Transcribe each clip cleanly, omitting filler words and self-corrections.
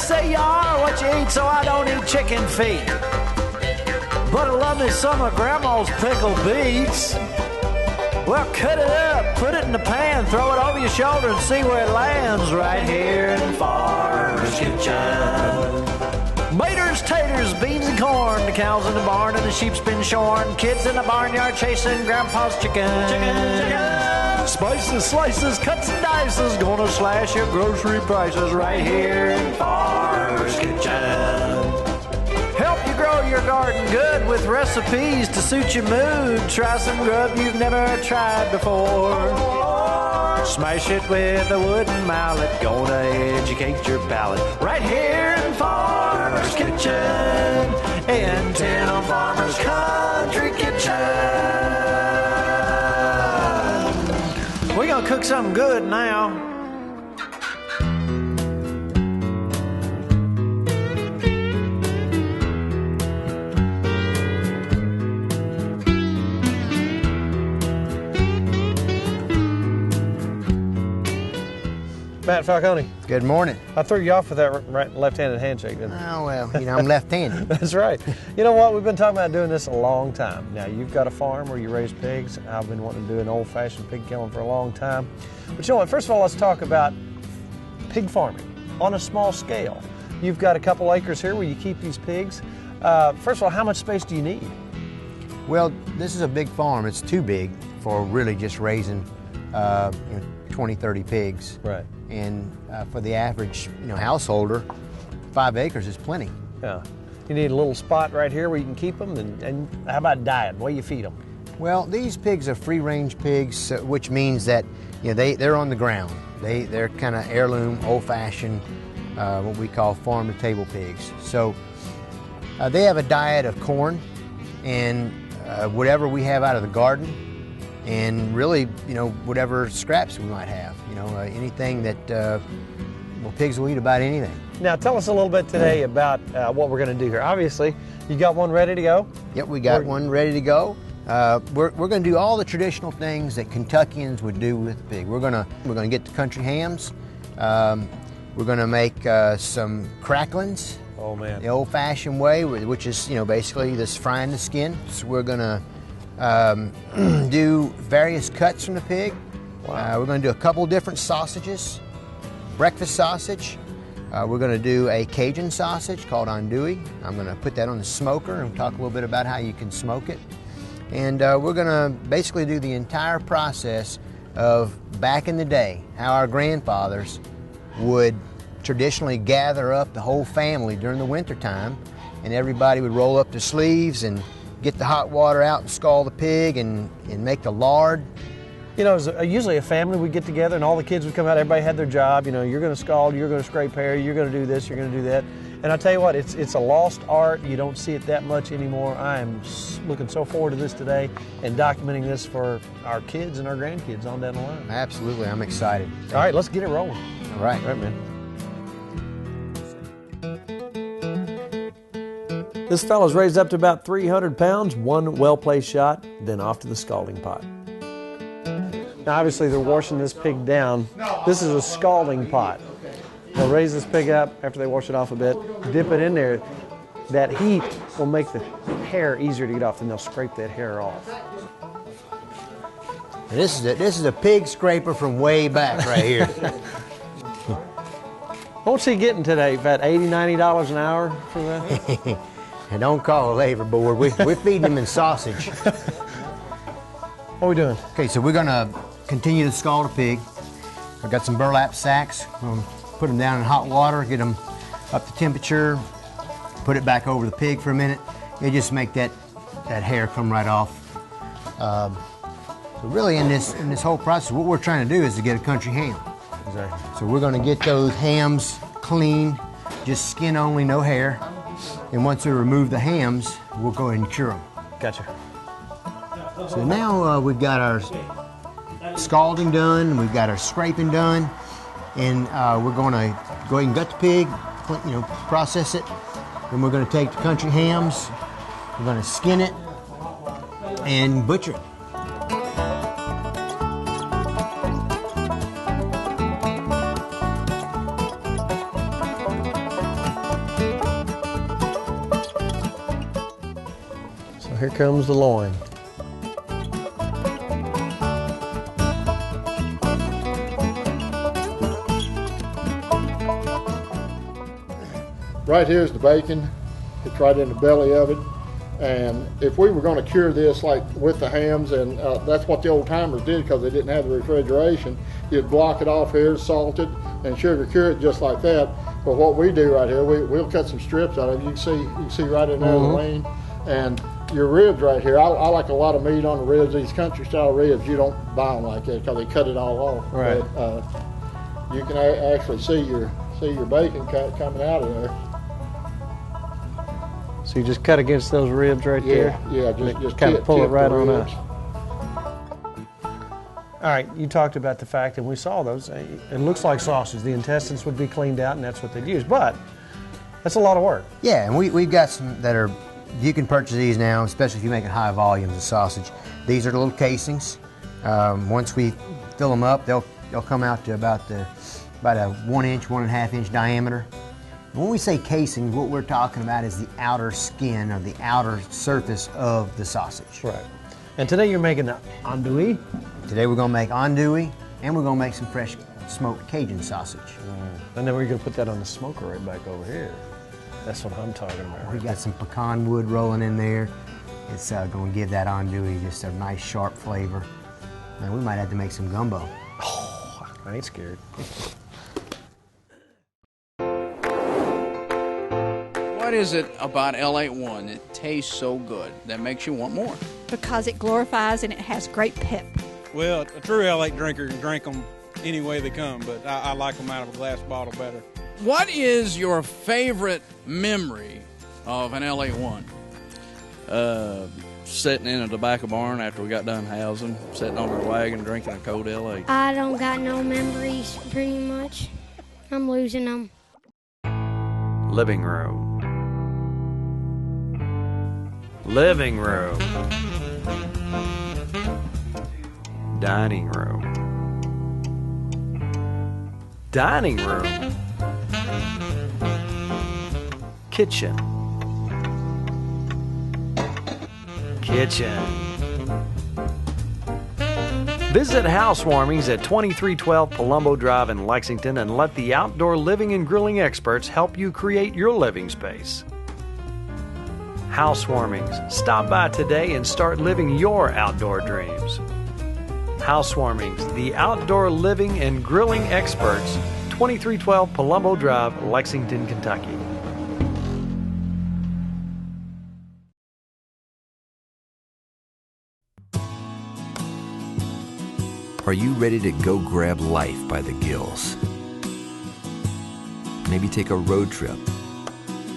say you are what you eat, so I don't eat chicken feet. But I love me some of Grandma's pickled beets. Well, cut it up, put it in the pan, throw it over your shoulder and see where it lands right here in Farmer's Kitchen. Maters, taters, beans and corn, the cows in the barn and the sheep's been shorn, kids in the barnyard chasing Grandpa's chicken. Spices, slices, cuts and dices, gonna slash your grocery prices right here in Farmer's Kitchen. Help you grow your garden good with recipes to suit your mood. Try some grub you've never tried before. Smash it with a wooden mallet. Gonna educate your palate. Right here in Farmer's Kitchen. In Tim Farmer's Country Kitchen. We're gonna cook something good now. Matt Falcone. Good morning. I threw you off with that right left-handed handshake, didn't I? Oh, well, you know, I'm left-handed. That's right. You know what? We've been talking about doing this a long time. Now, you've got a farm where you raise pigs. I've been wanting to do an old-fashioned pig killing for a long time. But you know what? First of all, let's talk about pig farming on a small scale. You've got a couple acres here where you keep these pigs. First of all, how much space do you need? Well, this is a big farm. It's too big for really just raising 20, 30 pigs. Right. And for the average householder, 5 acres is plenty. Yeah. You need a little spot right here where you can keep them. And how about diet? What do you feed them? Well, these pigs are free-range pigs, which means that they're on the ground. They're kind of heirloom, old-fashioned, what we call farm-to-table pigs. So they have a diet of corn and whatever we have out of the garden, and really, whatever scraps we might have. Anything that pigs will eat about anything. Now, tell us a little bit today about what we're going to do here. Obviously, you got one ready to go? Yep, we got one ready to go. We're going to do all the traditional things that Kentuckians would do with a pig. We're going to get the country hams. We're going to make some cracklins. Oh man! The old-fashioned way, which is basically this frying the skin. So we're going to do various cuts from the pig. Wow. We're going to do a couple different sausages. Breakfast sausage. We're going to do a Cajun sausage called andouille. I'm going to put that on the smoker and talk a little bit about how you can smoke it. And we're going to basically do the entire process of back in the day, how our grandfathers would traditionally gather up the whole family during the winter time, and everybody would roll up their sleeves and get the hot water out and scald the pig and make the lard. Usually a family would get together and all the kids would come out, everybody had their job, you're going to scald, you're going to scrape hair, you're going to do this, you're going to do that. And I tell you what, it's a lost art. You don't see it that much anymore. I am looking so forward to this today and documenting this for our kids and our grandkids on down the line. Absolutely, I'm excited. All right, let's get it rolling. All right. All right, man. This fella's raised up to about 300 pounds, one well-placed shot, then off to the scalding pot. Now, obviously, they're washing this pig down. This is a scalding pot. They'll raise this pig up after they wash it off a bit, dip it in there. That heat will make the hair easier to get off, and they'll scrape that hair off. And this is a pig scraper from way back right here. What's he getting today? About $80, $90 an hour for that? And don't call a labor board. We're feeding him in sausage. What are we doing? Okay, so we're going to continue to scald a pig. I've got some burlap sacks. We're going to put them down in hot water, get them up to temperature, put it back over the pig for a minute. It just make that hair come right off. So really in this whole process, what we're trying to do is to get a country ham. Exactly. So we're going to get those hams clean, just skin only, no hair. And once we remove the hams, we'll go ahead and cure them. Gotcha. So now we've got our scalding done, we've got our scraping done, and we're going to go ahead and gut the pig, process it. Then we're going to take the country hams, we're going to skin it and butcher it. here comes the loin. Right here is the bacon. It's right in the belly of it. And if we were going to cure this like with the hams, and that's what the old timers did because they didn't have the refrigeration, you'd block it off here, salt it, and sugar cure it just like that. But what we do right here, we'll cut some strips out of it. You can see right in there the lean. And your ribs right here, I like a lot of meat on the ribs. These country style ribs, you don't buy them like that because they cut it all off. Right. But you can actually see your bacon coming out of there. So you just cut against those ribs right there? Yeah, just kind of pull it right on ribs. out. All right, you talked about the fact that we saw those. It looks like sausage. The intestines would be cleaned out, and that's what they'd use. But that's a lot of work. Yeah, and we've got some that are, you can purchase these now, especially if you're making high volumes of sausage. These are the little casings. Once we fill them up, they'll come out to about a 1 inch, 1.5 inch diameter. When we say casings, what we're talking about is the outer skin or the outer surface of the sausage. Right. And today you're making the andouille. Today we're going to make andouille, and we're going to make some fresh smoked Cajun sausage. And then we're going to put that on the smoker right back over here. That's what I'm talking about. We got some pecan wood rolling in there. It's going to give that andouille just a nice sharp flavor. And we might have to make some gumbo. Oh, I ain't scared. What is it about L81 that tastes so good that makes you want more? Because it glorifies and it has great pep. Well, a true L8 drinker can drink them any way they come, but I like them out of a glass bottle better. What is your favorite memory of an L81? Sitting in a tobacco barn after we got done housing, sitting on our wagon drinking a cold L8. I don't got no memories pretty much. I'm losing them. Living room. Living room. Dining room. Dining room. Kitchen. Kitchen. Visit Housewarmings at 2312 Palumbo Drive in Lexington and let the outdoor living and grilling experts help you create your living space. Housewarmings. Stop by today and start living your outdoor dreams. Housewarmings, the outdoor living and grilling experts, 2312 Palumbo Drive, Lexington, Kentucky. Are you ready to go grab life by the gills? Maybe take a road trip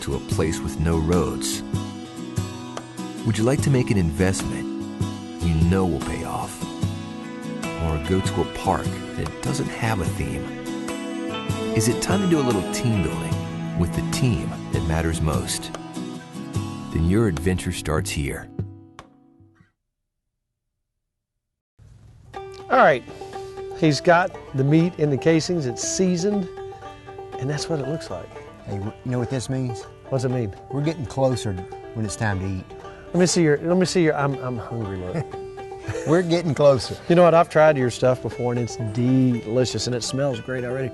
to a place with no roads. Would you like to make an investment you know will pay off? Or go to a park that doesn't have a theme? Is it time to do a little team building with the team that matters most? Then your adventure starts here. All right, he's got the meat in the casings, it's seasoned, and that's what it looks like. Hey, you know what this means? What's it mean? We're getting closer when it's time to eat. Let me see your, I'm hungry, look. We're getting closer. You know what, I've tried your stuff before and it's delicious and it smells great already.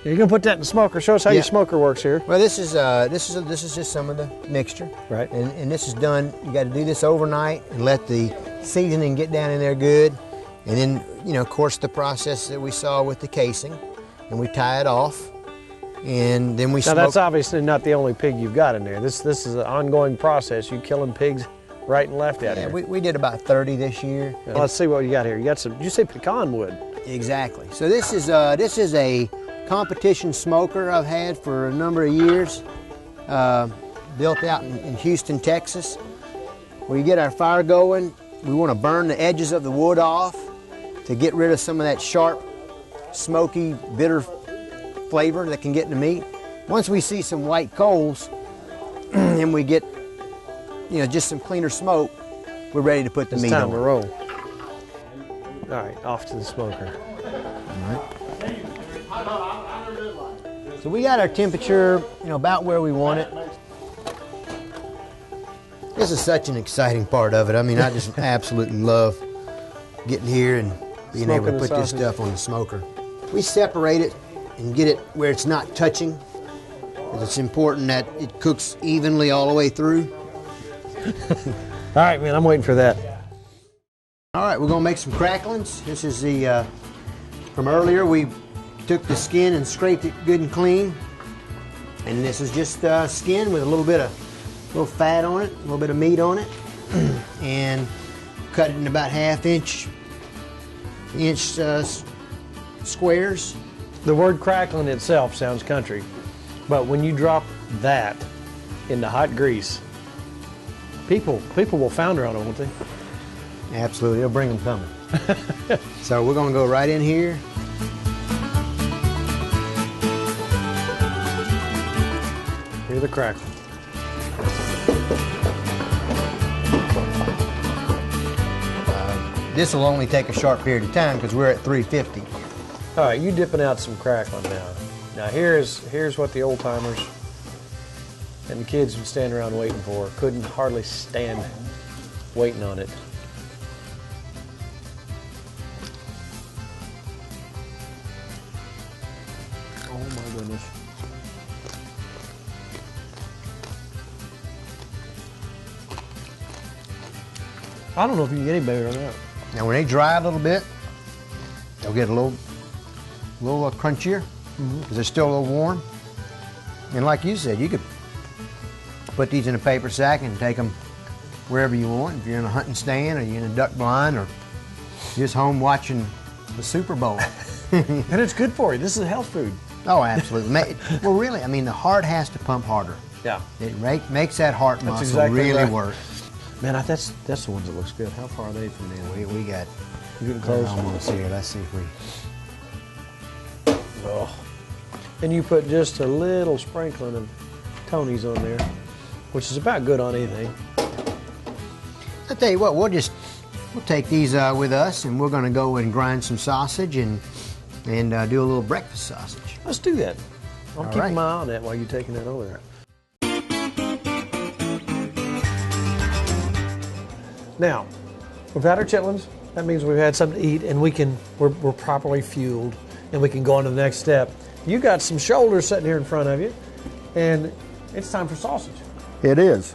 You're gonna put that in the smoker. Show us how your smoker works here. Well, this is just some of the mixture. Right. And this is done, you gotta do this overnight and let the seasoning get down in there good. And then, you know, of course, the process that we saw with the casing, and we tie it off, and then we smoke. Now, that's obviously not the only pig you've got in there. This is an ongoing process. You killing pigs right and left out here. We did about 30 this year. Yeah, let's see what you got here. You got some, did you say pecan wood? Exactly. So this is a competition smoker I've had for a number of years, built out in Houston, Texas. We get our fire going. We want to burn the edges of the wood off to get rid of some of that sharp, smoky, bitter flavor that can get in the meat. Once we see some white coals and we get, you know, just some cleaner smoke, we're ready to put the meat on. It's time to roll. All right, off to the smoker. All right. So we got our temperature, you know, about where we want it. This is such an exciting part of it. I mean, I just absolutely love getting here and being able to put this stuff on the smoker. We separate it and get it where it's not touching, because it's important that it cooks evenly all the way through. All right, man, I'm waiting for that. All right, we're gonna make some cracklins. This is the, from earlier, we took the skin and scraped it good and clean. And this is just skin with a little fat on it, a little bit of meat on it. And cut it in about half-inch squares. The word crackling itself sounds country, but when you drop that into hot grease, people will founder on it, won't they? Absolutely, it'll bring them coming. So we're gonna go right in here. Here's the crackling. This will only take a short period of time because we're at 350. All right, you dipping out some crackling now. Now here's what the old timers and the kids would stand around waiting for. Couldn't hardly stand waiting on it. Oh my goodness. I don't know if you can get any better than that. Now when they dry a little bit, they'll get a little crunchier because they're still a little warm. And like you said, you could put these in a paper sack and take them wherever you want. If you're in a hunting stand or you're in a duck blind or just home watching the Super Bowl. And it's good for you. This is health food. Oh, absolutely. Well, really, I mean, the heart has to pump harder. Yeah. It makes that heart muscle exactly really right. work. Man, that's the ones that looks good. How far are they from there? We got. You getting close? Almost here. Let's see if we. Oh. And you put just a little sprinkling of Tony's on there, which is about good on anything. I'll tell you what, we'll take these with us, and we're going to go and grind some sausage and do a little breakfast sausage. Let's do that. I'll keep right. my eye on that while you're taking that over there. Now, we've had our chitlins. That means we've had something to eat, and we're properly fueled, and we can go on to the next step. You got some shoulders sitting here in front of you, and it's time for sausage. It is.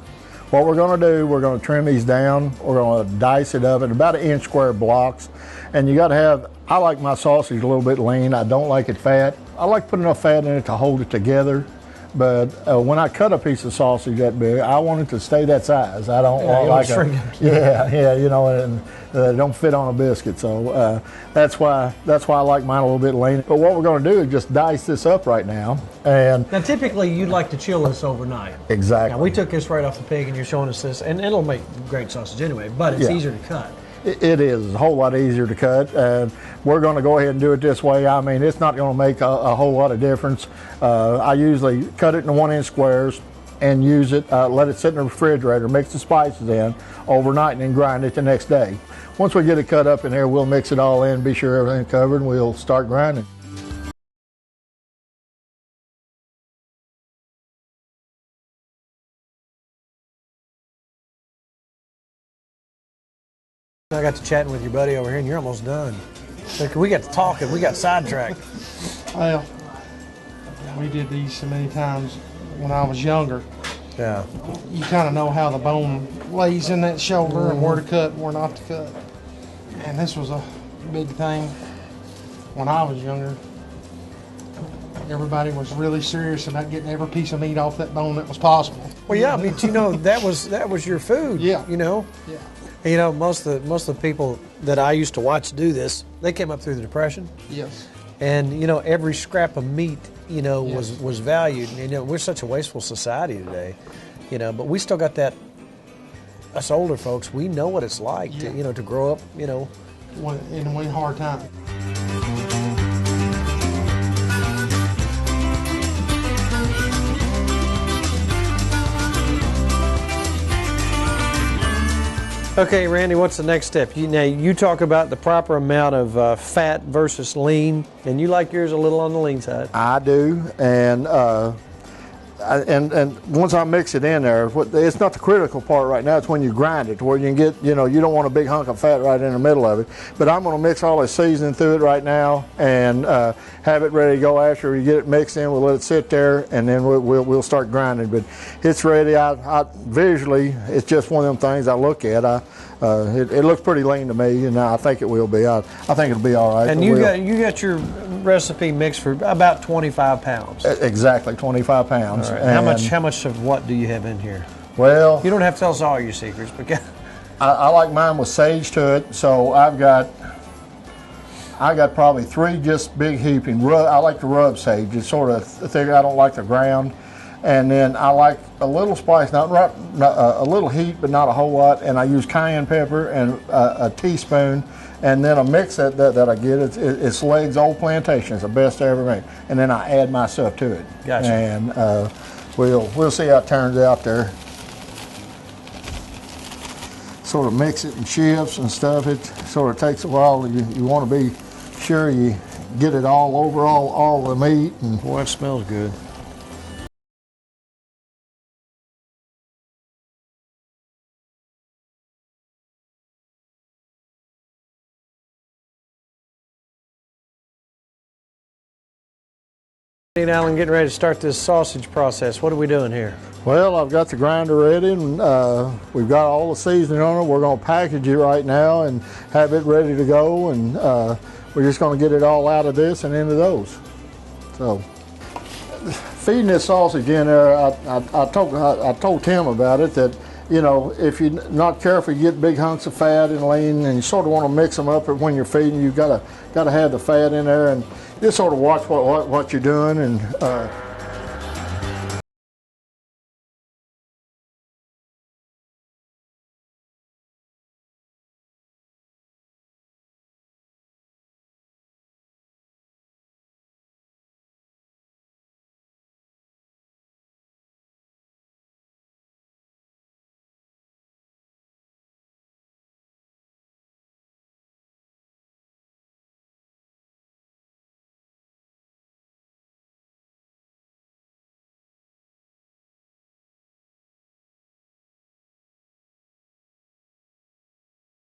What we're going to do, we're going to trim these down. We're going to dice it up in about 1 inch square blocks. And you got to have, I like my sausage a little bit lean. I don't like it fat. I like putting enough fat in it to hold it together. But when I cut a piece of sausage that big, I want it to stay that size. I don't want like you know, and they don't fit on a biscuit. So that's why I like mine a little bit lean. But what we're going to do is just dice this up right now. And now, typically, you'd like to chill this overnight. Exactly. Now, we took this right off the pig, and you're showing us this, and it'll make great sausage anyway. But it's easier to cut. It is a whole lot easier to cut, and we're going to go ahead and do it this way. I mean, it's not going to make a whole lot of difference. I usually cut it in 1 inch squares and use it, let it sit in the refrigerator, mix the spices in overnight, and then grind it the next day. Once we get it cut up in here, we'll mix it all in, be sure everything's covered, and we'll start grinding. I got to chatting with your buddy over here, and you're almost done. We got to talking. We got sidetracked. Well, we did these so many times when I was younger. Yeah. You kind of know how the bone lays in that shoulder and where to cut and where not to cut. And this was a big thing when I was younger. Everybody was really serious about getting every piece of meat off that bone that was possible. Well, yeah, but you know that was your food. Yeah. You know. Yeah. You know, most of the people that I used to watch do this, they came up through the Depression. Yes. And you know, every scrap of meat, you know, Yes. was valued. And, you know, we're such a wasteful society today. You know, but we still got that. Us older folks, we know what it's like to, you know, to grow up, you know, in a hard time. Okay, Randy, what's the next step? You talk about the proper amount of fat versus lean, and you like yours a little on the lean side. I do, and and once I mix it in there, it's not the critical part right now. It's when you grind it, where you can get, you don't want a big hunk of fat right in the middle of it. But I'm going to mix all this seasoning through it right now and have it ready to go. After we get it mixed in, we'll let it sit there, and then we'll start grinding. But it's ready. I visually, it's just one of them things I look at. It looks pretty lean to me, and I think it will be. I think it'll be all right. And you got your recipe mixed for about 25 pounds. Exactly, 25 pounds. Right. How much of what do you have in here? Well, you don't have to tell us all your secrets, but I like mine with sage to it, so I got probably 3 just big heaping. I like the rub sage. It's sort of thick. I don't like the ground. And then I like a little spice, not a little heat, but not a whole lot. And I use cayenne pepper and a teaspoon. And then a mix that I get, it's Legs Old Plantation. It's the best I ever made. And then I add my stuff to it. Gotcha. And we'll see how it turns out there. Sort of mix it in shifts and stuff. It sort of takes a while. You want to be sure you get it all over all the meat. And boy, it smells good. Alan, getting ready to start this sausage process. What are we doing here? Well, I've got the grinder ready, and we've got all the seasoning on it. We're going to package it right now and have it ready to go, and we're just going to get it all out of this and into those. So, feeding this sausage in there, I told Tim about it, that if you're not careful, you get big hunks of fat and lean, and you sort of want to mix them up when you're feeding. You've got to have the fat in there, and just sort of watch what you're doing. And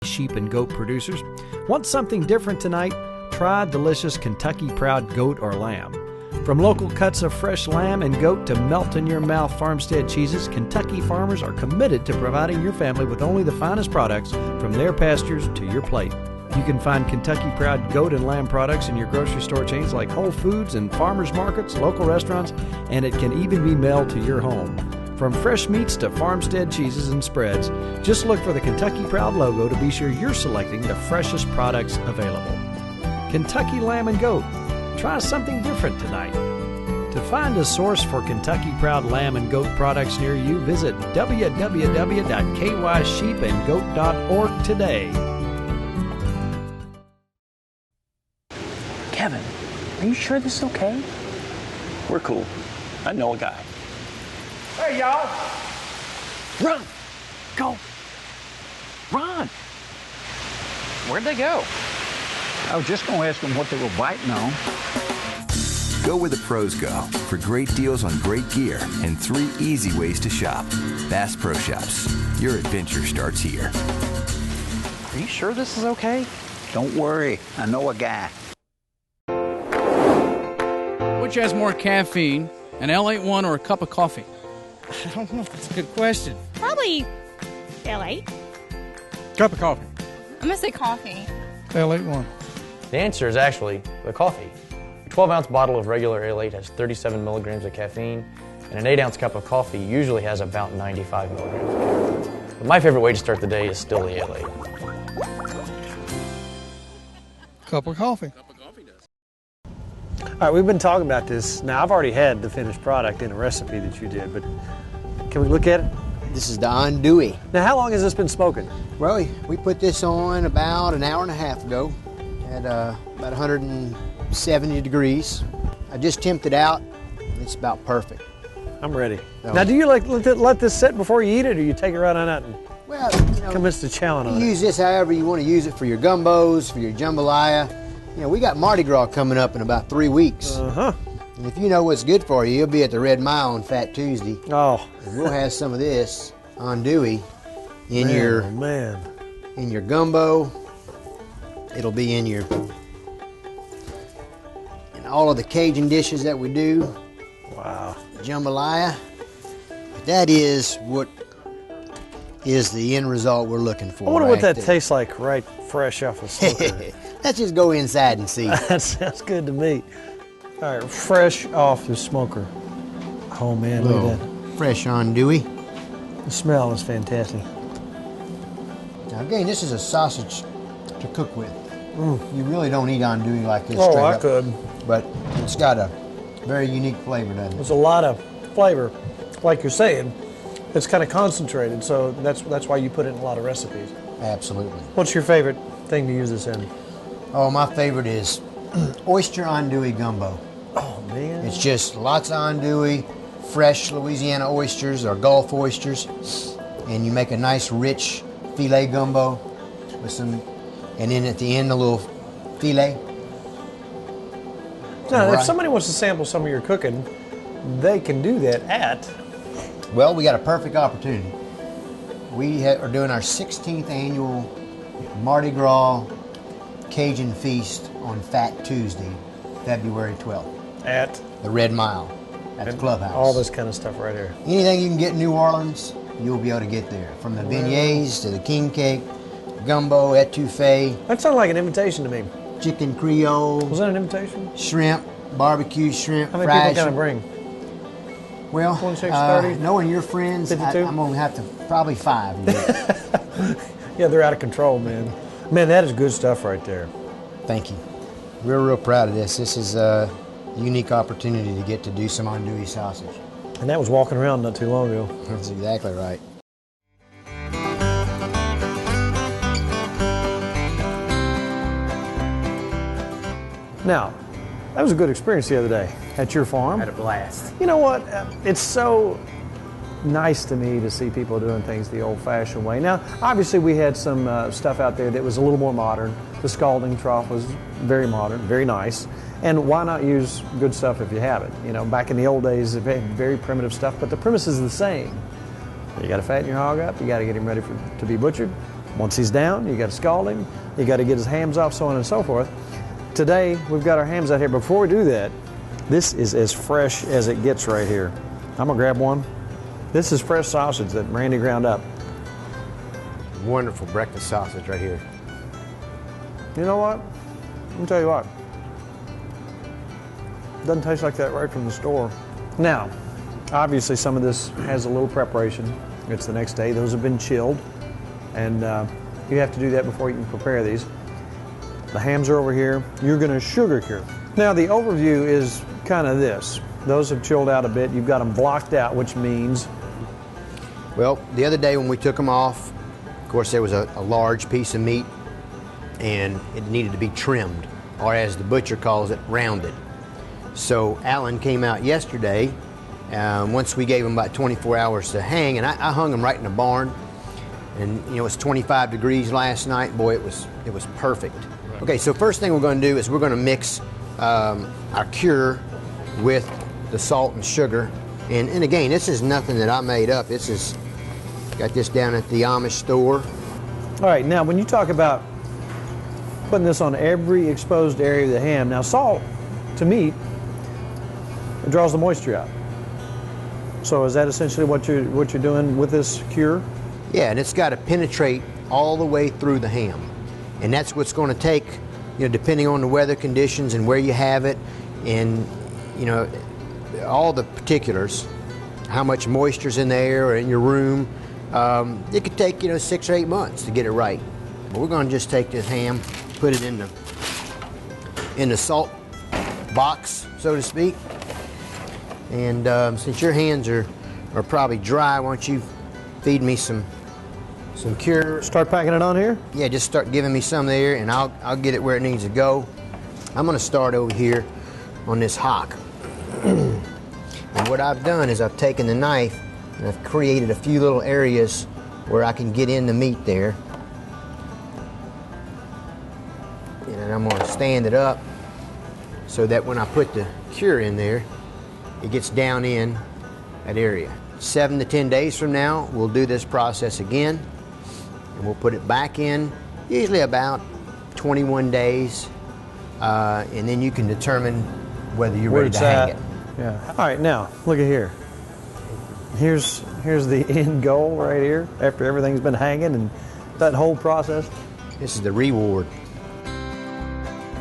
Sheep and goat producers. Want something different tonight? Try delicious Kentucky Proud goat or lamb. From local cuts of fresh lamb and goat to melt-in-your-mouth farmstead cheeses, Kentucky farmers are committed to providing your family with only the finest products from their pastures to your plate. You can find Kentucky Proud goat and lamb products in your grocery store chains like Whole Foods and farmers markets, local restaurants, and it can even be mailed to your home. From fresh meats to farmstead cheeses and spreads, just look for the Kentucky Proud logo to be sure you're selecting the freshest products available. Kentucky Lamb and Goat. Try something different tonight. To find a source for Kentucky Proud lamb and goat products near you, visit www.kysheepandgoat.org today. Kevin, are you sure this is okay? We're cool. I know a guy. Hey, y'all. Run! Go! Run! Where'd they go? I was just going to ask them what they were biting on. Go where the pros go for great deals on great gear and 3 easy ways to shop. Bass Pro Shops. Your adventure starts here. Are you sure this is okay? Don't worry. I know a guy. Which has more caffeine, an L8-1 or a cup of coffee? I don't know. That's a good question. Probably L8. Cup of coffee. I'm going to say coffee. L8-1. The answer is actually the coffee. A 12-ounce bottle of regular L8 has 37 milligrams of caffeine, and an 8-ounce cup of coffee usually has about 95 milligrams of caffeine. But my favorite way to start the day is still the L8. Cup of coffee. All right, we've been talking about this. Now, I've already had the finished product in a recipe that you did, but can we look at it? This is the andouille. Now, how long has this been smoking? Well, we put this on about an hour and a half ago at about 170 degrees. I just temped it out, and it's about perfect. I'm ready. So, now, do you let this sit before you eat it, or you take it right on out and commence to chowing on it? You use this however you want to use it, for your gumbos, for your jambalaya. You know, we got Mardi Gras coming up in about 3 weeks. And if you know what's good for you, you'll be at the Red Mile on Fat Tuesday. Oh. And we'll have some of this andouille in in your gumbo. It'll be in all of the Cajun dishes that we do. Wow. Jambalaya. That is what is the end result we're looking for. I wonder what that there. tastes like right fresh off the smoker. Let's just go inside and see. That sounds good to me. All right, fresh off the smoker. Oh man, look at that. Fresh andouille. The smell is fantastic. Now again, this is a sausage to cook with. You really don't eat andouille like this. Oh, straight I up, could. But it's got a very unique flavor, doesn't it? There's a lot of flavor, like you're saying. It's kind of concentrated, so that's why you put it in a lot of recipes. Absolutely. What's your favorite thing to use this in? Oh, my favorite is oyster andouille gumbo. Oh man. It's just lots of andouille, fresh Louisiana oysters or Gulf oysters, and you make a nice rich filet gumbo with some, and then at the end a little filet. Now, if somebody wants to sample some of your cooking, they can do that at. Well, we got a perfect opportunity. We are doing our 16th annual Mardi Gras Cajun Feast on Fat Tuesday, February 12th. At? The Red Mile, at the clubhouse. All this kind of stuff right here. Anything you can get in New Orleans, you'll be able to get there. From the beignets to the king cake, gumbo, etouffee. That sounded like an invitation to me. Chicken Creole. Was that an invitation? Shrimp, barbecue shrimp, How many fried people can I bring? Well, 26, 30? knowing your friends, I'm going to have to, probably 5. Yeah, they're out of control, man. Man, that is good stuff right there. Thank you. We're real proud of this. This is a unique opportunity to get to do some andouille sausage. And that was walking around not too long ago. That's exactly right. Now, that was a good experience the other day at your farm. Had a blast. You know what? It's so nice to me to see people doing things the old-fashioned way. Now, obviously, we had some stuff out there that was a little more modern. The scalding trough was very modern, very nice. And why not use good stuff if you have it? You know, back in the old days, they had very primitive stuff, but the premise is the same. You got to fatten your hog up. You got to get him ready to be butchered. Once he's down, you got to scald him. You got to get his hams off, so on and so forth. Today, we've got our hams out here. Before we do that, this is as fresh as it gets right here. I'm gonna grab one. This is fresh sausage that Randy ground up. Wonderful breakfast sausage right here. You know what? Let me tell you what. Doesn't taste like that right from the store. Now, obviously some of this has a little preparation. It's the next day. Those have been chilled. And you have to do that before you can prepare these. The hams are over here. You're gonna sugar cure. Now the overview is kind of this. Those have chilled out a bit. You've got them blocked out, which means? Well, the other day when we took them off, of course there was a large piece of meat and it needed to be trimmed, or as the butcher calls it, rounded. So Alan came out yesterday, once we gave him about 24 hours to hang, and I hung them right in the barn. And you know, it was 25 degrees last night. Boy, it was perfect. Okay, so first thing we're going to do is we're going to mix our cure with the salt and sugar. And again, this is nothing that I made up. This is, got this down at the Amish store. All right, now when you talk about putting this on every exposed area of the ham, now salt to meat, it draws the moisture out. So is that essentially what you're doing with this cure? Yeah, and it's got to penetrate all the way through the ham. And that's what's going to take, you know, depending on the weather conditions and where you have it, and, you know, all the particulars, how much moisture's in the air or in your room. It could take, you know, 6 or 8 months to get it right. But we're going to just take this ham, put it in the salt box, so to speak. And since your hands are probably dry, why don't you feed me some cure. Start packing it on here? Yeah, just start giving me some there, and I'll get it where it needs to go. I'm going to start over here on this hock. And what I've done is I've taken the knife and I've created a few little areas where I can get in the meat there. And I'm going to stand it up so that when I put the cure in there, it gets down in that area. 7 to 10 days from now, we'll do this process again, and we'll put it back in, usually about 21 days, and then you can determine whether you're ready to hang it. Yeah. All right, now look at here. Here's the end goal right here. After everything's been hanging and that whole process. This is the reward.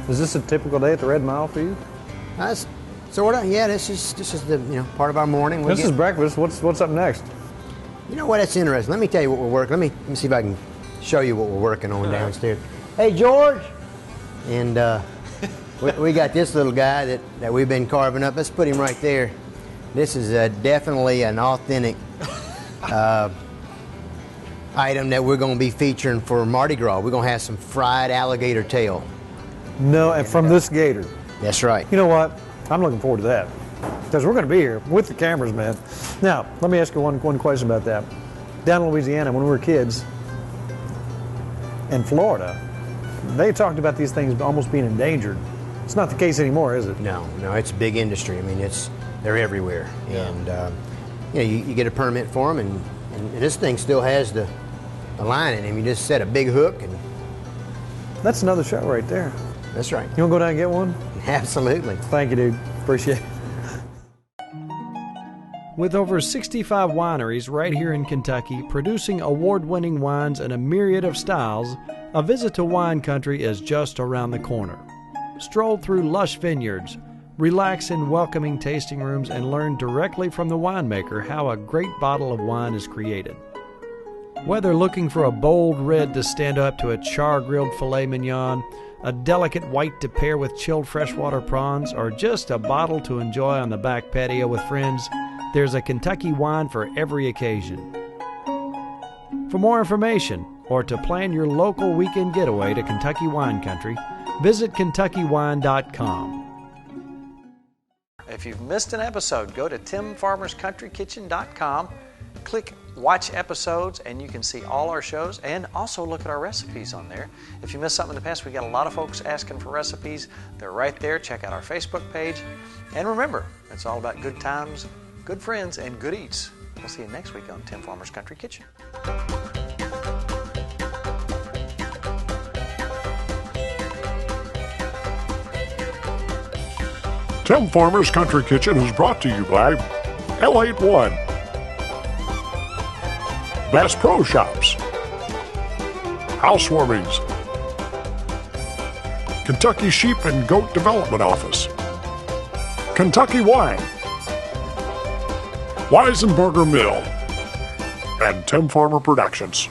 Is this a typical day at the Red Mile for you? Sort of. Yeah. This is the part of our morning. This is breakfast. What's up next? You know what? That's interesting. Let me tell you what we're working. Let me see if I can show you what we're working on downstairs. Hey, George. And we got this little guy that we've been carving up. Let's put him right there. This is definitely an authentic item that we're going to be featuring for Mardi Gras. We're going to have some fried alligator tail. No, and from this gator. That's right. You know what? I'm looking forward to that because we're going to be here with the cameras, man. Now, let me ask you one question about that. Down in Louisiana, when we were kids, in Florida, they talked about these things almost being endangered. It's not the case anymore, is it? No, it's a big industry. I mean, they're everywhere, and you get a permit for them, and this thing still has the line in him. You just set a big hook, and that's another show right there. That's right. You want to go down and get one? Absolutely. Thank you, dude. Appreciate it. With over 65 wineries right here in Kentucky producing award-winning wines in a myriad of styles, a visit to wine country is just around the corner. Stroll through lush vineyards, relax in welcoming tasting rooms, and learn directly from the winemaker how a great bottle of wine is created. Whether looking for a bold red to stand up to a char-grilled filet mignon, a delicate white to pair with chilled freshwater prawns, or just a bottle to enjoy on the back patio with friends, there's a Kentucky wine for every occasion. For more information or to plan your local weekend getaway to Kentucky Wine Country, visit KentuckyWine.com. If you've missed an episode, go to TimFarmersCountryKitchen.com, click Watch Episodes, and you can see all our shows and also look at our recipes on there. If you missed something in the past, we got a lot of folks asking for recipes. They're right there. Check out our Facebook page. And remember, it's all about good times, good friends, and good eats. We'll see you next week on Tim Farmer's Country Kitchen. Tim Farmer's Country Kitchen is brought to you by L81, Bass Pro Shops, Housewarmings, Kentucky Sheep and Goat Development Office, Kentucky Wine, Weisenberger Mill, and Tim Farmer Productions.